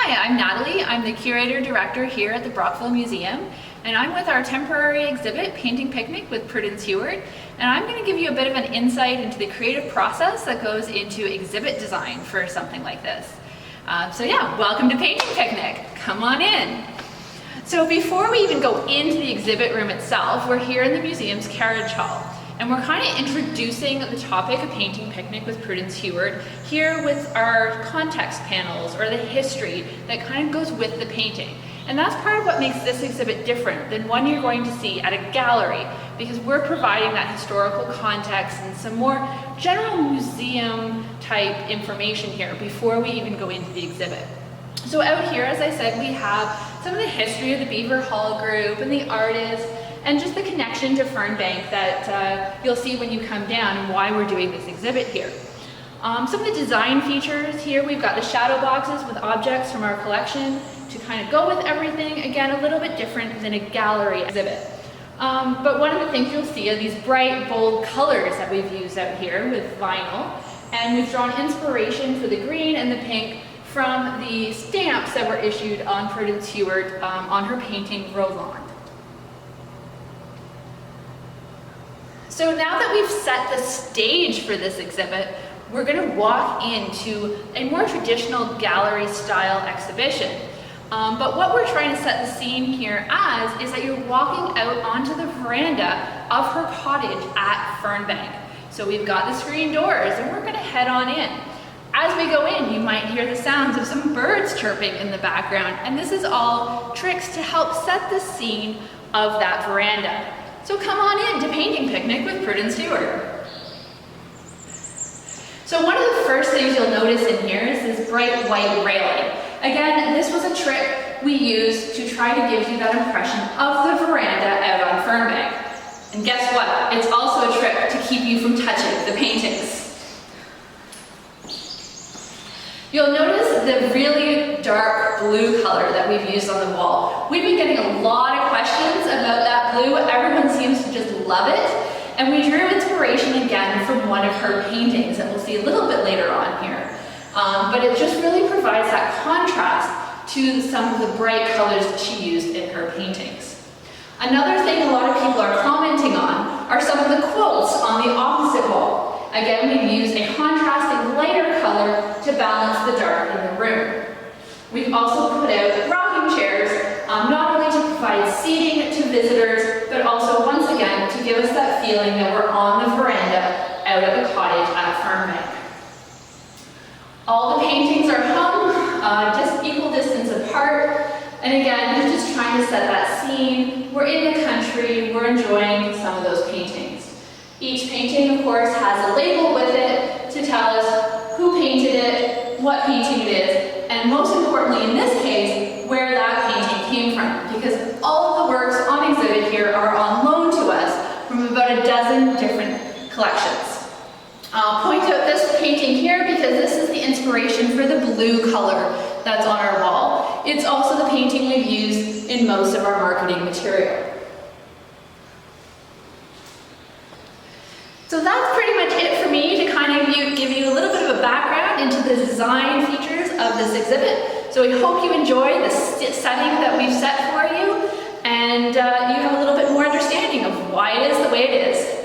Hi, I'm Natalie. I'm the Curator-Director here at the Brockville Museum, and I'm with our temporary exhibit, Painting Picnic with Prudence Heward, and I'm going to give you a bit of an insight into the creative process that goes into exhibit design for something like this. Welcome to Painting Picnic. Come on in. So before we even go into the exhibit room itself, we're here in the museum's carriage hall. And we're kind of introducing the topic of Painting Picnic with Prudence Heward here with our context panels or the history that kind of goes with the painting. And that's part of what makes this exhibit different than one you're going to see at a gallery, because we're providing that historical context and some more general museum type information here before we even go into the exhibit. So out here, as I said, we have some of the history of the Beaver Hall group and the artists, and just the connection to Fernbank that you'll see when you come down and why we're doing this exhibit here. Some of the design features here, we've got the shadow boxes with objects from our collection to kind of go with everything. Again, a little bit different than a gallery exhibit. But one of the things you'll see are these bright, bold colors that we've used out here with vinyl. And we've drawn inspiration for the green and the pink from the stamps that were issued on Prudence Heward on her painting Roland. So now that we've set the stage for this exhibit, we're going to walk into a more traditional gallery style exhibition. But what we're trying to set the scene here as is that you're walking out onto the veranda of her cottage at Fernbank. So we've got the screen doors and we're going to head on in. As we go in, you might hear the sounds of some birds chirping in the background, and this is all tricks to help set the scene of that veranda. So come on in to Painting Picnic with Prudence Heward. So one of the first things you'll notice in here is this bright white railing. Again, this was a trick we used to try to give you that impression of the veranda out on Fernbank. And guess what? It's also a trick to keep you from touching the paintings. You'll notice the really dark blue color that we've used on the wall. We've been getting a lot of questions about that blue. Everyone seems to just love it. And we drew inspiration again from one of her paintings that we'll see a little bit later on here. But it just really provides that contrast to some of the bright colors that she used in her paintings. Another thing a lot of people are commenting on are some of the quotes on the opposite wall. Again, we've used a contrasting lighter color to balance the dark in the room. We've also put out rocking chairs, not only to provide seating to visitors, but also once again to give us that feeling that we're on the veranda out at the cottage at Fernbank. All the paintings are hung just equal distance apart. And again, we're just trying to set that scene. We're in the country, we're enjoying some of those paintings. Each painting, of course, has a label with it to tell us who painted it, what painting it is, and most importantly in this case, where that painting came from, because all of the works on exhibit here are on loan to us from about a dozen different collections. I'll point out this painting here because this is the inspiration for the blue color that's on our wall. It's also the painting we've used in most of our marketing material. So that's pretty much it for me to kind of give you a little bit of a background into the design features of this exhibit. So we hope you enjoy the setting that we've set for you, and you have a little bit more understanding of why it is the way it is.